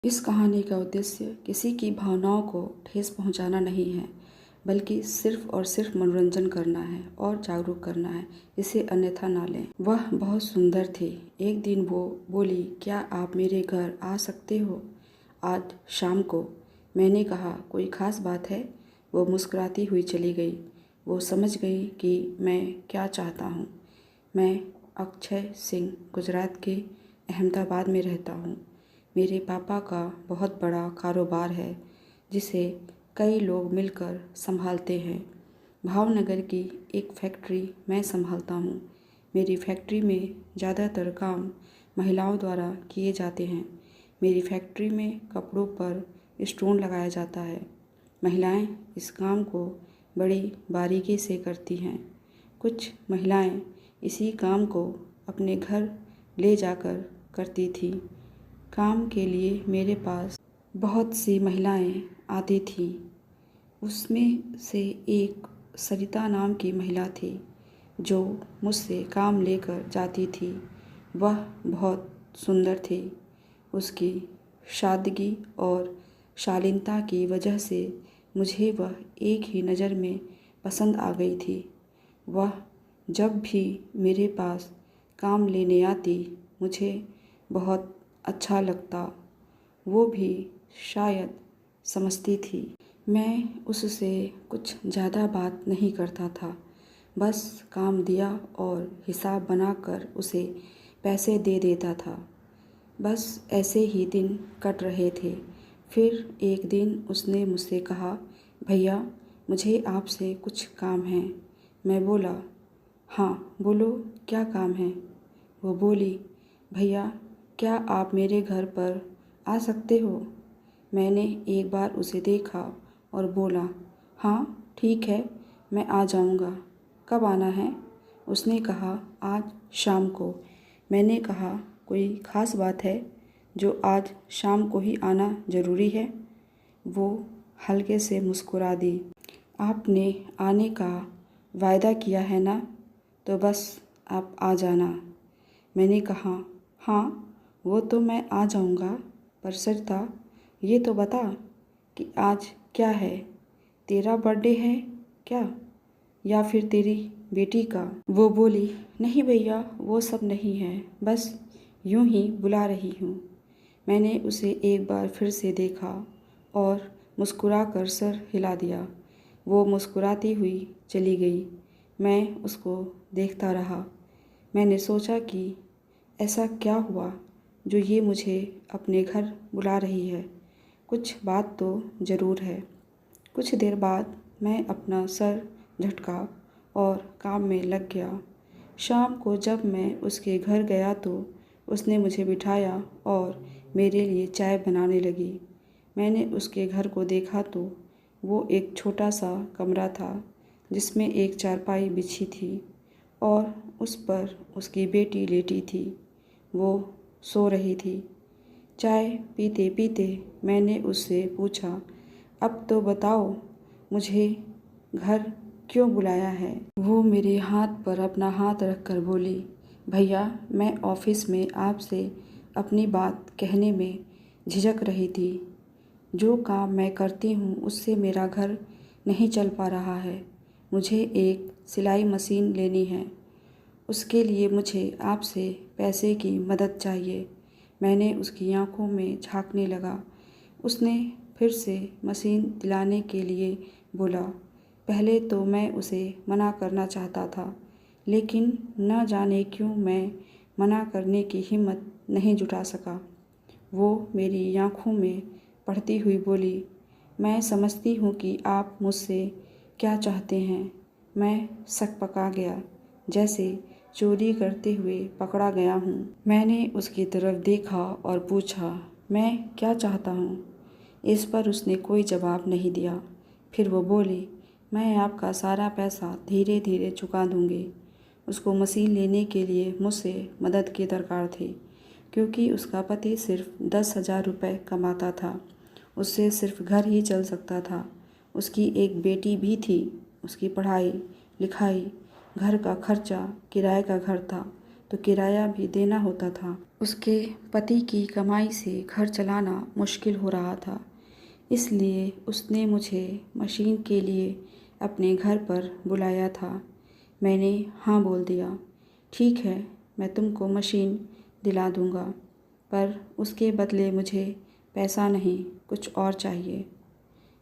इस कहानी का उद्देश्य किसी की भावनाओं को ठेस पहुंचाना नहीं है, बल्कि सिर्फ और सिर्फ मनोरंजन करना है और जागरूक करना है। इसे अन्यथा ना लें। वह बहुत सुंदर थी। एक दिन वो बोली, क्या आप मेरे घर आ सकते हो आज शाम को? मैंने कहा, कोई ख़ास बात है? वो मुस्कुराती हुई चली गई। वो समझ गई कि मैं क्या चाहता हूँ। मैं अक्षय सिंह गुजरात के अहमदाबाद में रहता हूँ। मेरे पापा का बहुत बड़ा कारोबार है जिसे कई लोग मिलकर संभालते हैं। भावनगर की एक फैक्ट्री मैं संभालता हूँ। मेरी फैक्ट्री में ज़्यादातर काम महिलाओं द्वारा किए जाते हैं। मेरी फैक्ट्री में कपड़ों पर स्टोन लगाया जाता है। महिलाएं इस काम को बड़ी बारीकी से करती हैं। कुछ महिलाएं इसी काम को अपने घर ले जाकर करती थीं। काम के लिए मेरे पास बहुत सी महिलाएं आती थीं। उसमें से एक सरिता नाम की महिला थी जो मुझसे काम लेकर जाती थी। वह बहुत सुंदर थी। उसकी सादगी और शालीनता की वजह से मुझे वह एक ही नज़र में पसंद आ गई थी। वह जब भी मेरे पास काम लेने आती मुझे बहुत अच्छा लगता। वो भी शायद समझती थी। मैं उससे कुछ ज़्यादा बात नहीं करता था। बस काम दिया और हिसाब बनाकर उसे पैसे दे देता था। बस ऐसे ही दिन कट रहे थे। फिर एक दिन उसने मुझसे कहा, भैया मुझे आपसे कुछ काम है। मैं बोला, हाँ बोलो, क्या काम है? वो बोली, भैया क्या आप मेरे घर पर आ सकते हो? मैंने एक बार उसे देखा और बोला, हाँ ठीक है, मैं आ जाऊँगा। कब आना है? उसने कहा, आज शाम को। मैंने कहा, कोई ख़ास बात है जो आज शाम को ही आना ज़रूरी है? वो हल्के से मुस्कुरा दी। आपने आने का वायदा किया है ना, तो बस आप आ जाना। मैंने कहा, हाँ वो तो मैं आ जाऊँगा, पर सरिता ये तो बता कि आज क्या है? तेरा बर्थडे है क्या, या फिर तेरी बेटी का? वो बोली, नहीं भैया वो सब नहीं है, बस यूं ही बुला रही हूँ। मैंने उसे एक बार फिर से देखा और मुस्कुरा कर सर हिला दिया। वो मुस्कुराती हुई चली गई। मैं उसको देखता रहा। मैंने सोचा कि ऐसा क्या हुआ जो ये मुझे अपने घर बुला रही है। कुछ बात तो ज़रूर है। कुछ देर बाद मैं अपना सर झटका और काम में लग गया। शाम को जब मैं उसके घर गया तो उसने मुझे बिठाया और मेरे लिए चाय बनाने लगी। मैंने उसके घर को देखा तो वो एक छोटा सा कमरा था जिसमें एक चारपाई बिछी थी और उस पर उसकी बेटी लेटी थी। वो सो रही थी। चाय पीते पीते मैंने उससे पूछा, अब तो बताओ मुझे घर क्यों बुलाया है? वो मेरे हाथ पर अपना हाथ रखकर बोली, भैया मैं ऑफिस में आपसे अपनी बात कहने में झिझक रही थी। जो काम मैं करती हूँ उससे मेरा घर नहीं चल पा रहा है। मुझे एक सिलाई मशीन लेनी है। उसके लिए मुझे आपसे पैसे की मदद चाहिए। मैंने उसकी आंखों में झांकने लगा। उसने फिर से मशीन दिलाने के लिए बोला। पहले तो मैं उसे मना करना चाहता था, लेकिन न जाने क्यों मैं मना करने की हिम्मत नहीं जुटा सका। वो मेरी आंखों में पढ़ती हुई बोली, मैं समझती हूँ कि आप मुझसे क्या चाहते हैं। मैं सकपका गया, जैसे चोरी करते हुए पकड़ा गया हूँ। मैंने उसकी तरफ देखा और पूछा, मैं क्या चाहता हूँ? इस पर उसने कोई जवाब नहीं दिया। फिर वो बोली, मैं आपका सारा पैसा धीरे धीरे चुका दूँगी। उसको मशीन लेने के लिए मुझसे मदद की दरकार थी, क्योंकि उसका पति सिर्फ 10,000 रुपये कमाता था। उससे सिर्फ घर ही चल सकता था। उसकी एक बेटी भी थी। उसकी पढ़ाई लिखाई, घर का खर्चा, किराए का घर था तो किराया भी देना होता था। उसके पति की कमाई से घर चलाना मुश्किल हो रहा था, इसलिए उसने मुझे मशीन के लिए अपने घर पर बुलाया था। मैंने हाँ बोल दिया। ठीक है, मैं तुमको मशीन दिला दूँगा, पर उसके बदले मुझे पैसा नहीं, कुछ और चाहिए।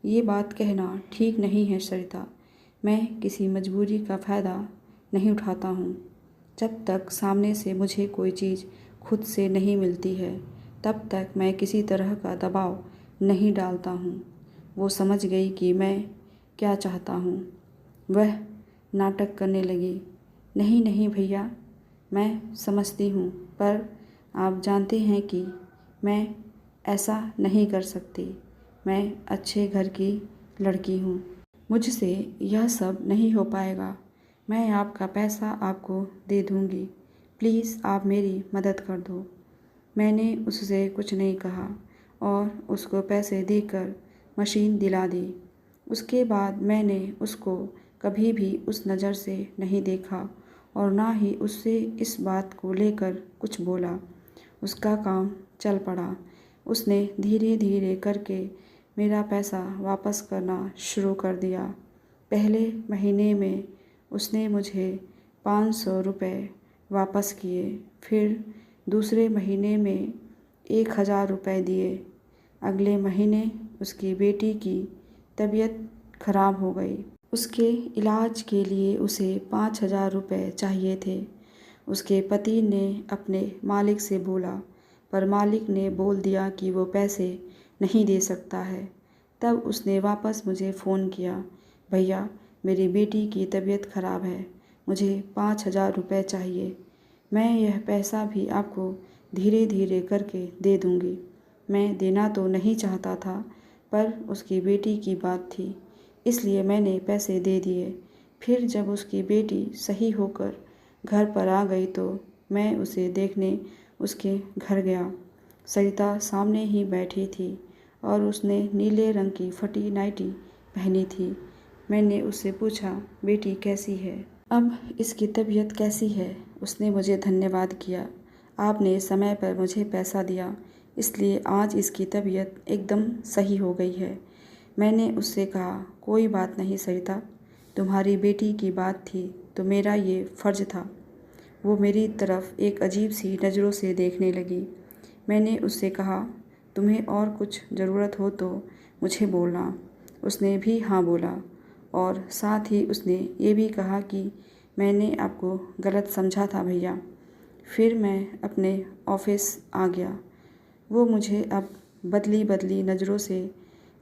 ये बात कहना ठीक नहीं है सरिता। मैं किसी मजबूरी का फ़ायदा नहीं उठाता हूँ। जब तक सामने से मुझे कोई चीज़ खुद से नहीं मिलती है, तब तक मैं किसी तरह का दबाव नहीं डालता हूँ। वो समझ गई कि मैं क्या चाहता हूँ। वह नाटक करने लगी। नहीं नहीं भैया, मैं समझती हूँ, पर आप जानते हैं कि मैं ऐसा नहीं कर सकती। मैं अच्छे घर की लड़की हूँ, मुझसे यह सब नहीं हो पाएगा। मैं आपका पैसा आपको दे दूँगी, प्लीज़ आप मेरी मदद कर दो। मैंने उससे कुछ नहीं कहा और उसको पैसे देकर मशीन दिला दी। उसके बाद मैंने उसको कभी भी उस नज़र से नहीं देखा और ना ही उससे इस बात को लेकर कुछ बोला। उसका काम चल पड़ा। उसने धीरे धीरे करके मेरा पैसा वापस करना शुरू कर दिया। पहले महीने में उसने मुझे 500 रुपये वापस किए, फिर दूसरे महीने में 1000 रुपये दिए। अगले महीने उसकी बेटी की तबीयत खराब हो गई। उसके इलाज के लिए उसे 5000 रुपये चाहिए थे। उसके पति ने अपने मालिक से बोला, पर मालिक ने बोल दिया कि वो पैसे नहीं दे सकता है। तब उसने वापस मुझे फ़ोन किया, भैया मेरी बेटी की तबीयत ख़राब है, मुझे 5000 रुपये चाहिए। मैं यह पैसा भी आपको धीरे धीरे करके दे दूँगी। मैं देना तो नहीं चाहता था, पर उसकी बेटी की बात थी, इसलिए मैंने पैसे दे दिए। फिर जब उसकी बेटी सही होकर घर पर आ गई तो मैं उसे देखने उसके घर गया। सरिता सामने ही बैठी थी और उसने नीले रंग की फटी नाइटी पहनी थी। मैंने उससे पूछा, बेटी कैसी है? अब इसकी तबीयत कैसी है? उसने मुझे धन्यवाद किया। आपने समय पर मुझे पैसा दिया, इसलिए आज इसकी तबीयत एकदम सही हो गई है। मैंने उससे कहा, कोई बात नहीं सरिता, तुम्हारी बेटी की बात थी तो मेरा ये फ़र्ज़ था। वो मेरी तरफ एक अजीब सी नज़रों से देखने लगी। मैंने उससे कहा, तुम्हें और कुछ ज़रूरत हो तो मुझे बोलना। उसने भी हाँ बोला और साथ ही उसने ये भी कहा कि मैंने आपको गलत समझा था भैया। फिर मैं अपने ऑफिस आ गया। वो मुझे अब बदली बदली नज़रों से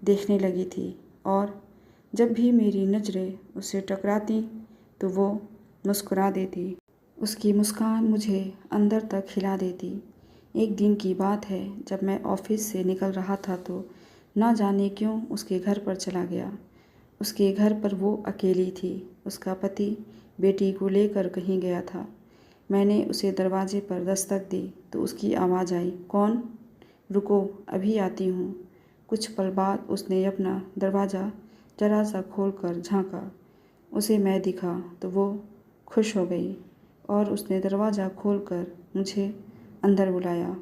देखने लगी थी और जब भी मेरी नज़रें उससे टकराती तो वो मुस्कुरा देती। उसकी मुस्कान मुझे अंदर तक हिला देती। एक दिन की बात है, जब मैं ऑफिस से निकल रहा था तो ना जाने क्यों उसके घर पर चला गया। उसके घर पर वो अकेली थी। उसका पति बेटी को लेकर कहीं गया था। मैंने उसे दरवाजे पर दस्तक दी तो उसकी आवाज़ आई, कौन? रुको, अभी आती हूँ। कुछ पल बाद उसने अपना दरवाज़ा जरा सा खोल कर झाँका। उसे मैं दिखा तो वो खुश हो गई और उसने दरवाज़ा खोलकर मुझे अंदर बुलाया।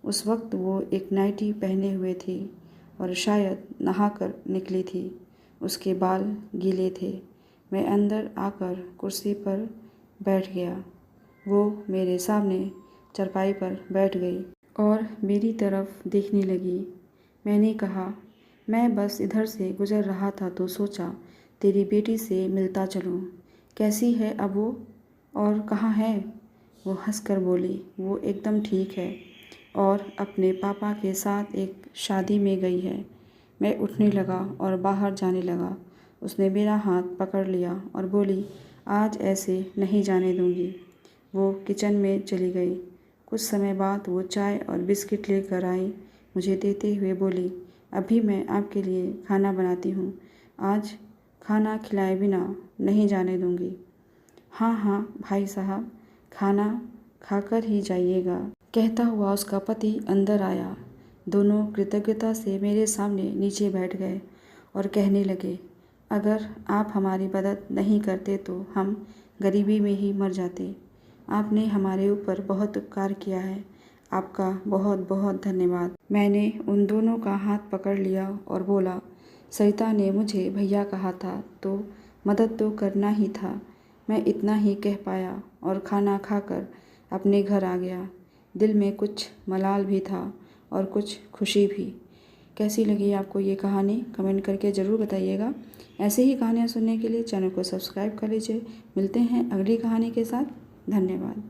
उस वक्त वो एक नाइटी पहने हुए थी और शायद नहाकर निकली थी। उसके बाल गीले थे। मैं अंदर आकर कुर्सी पर बैठ गया। वो मेरे सामने चारपाई पर बैठ गई और मेरी तरफ देखने लगी। मैंने कहा, मैं बस इधर से गुज़र रहा था तो सोचा तेरी बेटी से मिलता चलूँ। कैसी है अब वो और कहाँ है? वो हंसकर बोली, वो एकदम ठीक है और अपने पापा के साथ एक शादी में गई है। मैं उठने लगा और बाहर जाने लगा। उसने मेरा हाथ पकड़ लिया और बोली, आज ऐसे नहीं जाने दूंगी। वो किचन में चली गई। कुछ समय बाद वो चाय और बिस्किट लेकर आई। मुझे देते हुए बोली, अभी मैं आपके लिए खाना बनाती हूँ। आज खाना खिलाए बिना नहीं जाने दूंगी। हाँ हाँ भाई साहब, खाना खाकर ही जाइएगा। कहता हुआ उसका पति अंदर आया। दोनों कृतज्ञता से मेरे सामने नीचे बैठ गए और कहने लगे, अगर आप हमारी मदद नहीं करते तो हम गरीबी में ही मर जाते। आपने हमारे ऊपर बहुत उपकार किया है। आपका बहुत बहुत धन्यवाद। मैंने उन दोनों का हाथ पकड़ लिया और बोला, सरिता ने मुझे भैया कहा था तो मदद तो करना ही था। मैं इतना ही कह पाया और खाना खाकर अपने घर आ गया। दिल में कुछ मलाल भी था और कुछ खुशी भी। कैसी लगी आपको ये कहानी कमेंट करके ज़रूर बताइएगा। ऐसे ही कहानियाँ सुनने के लिए चैनल को सब्सक्राइब कर लीजिए। मिलते हैं अगली कहानी के साथ। धन्यवाद।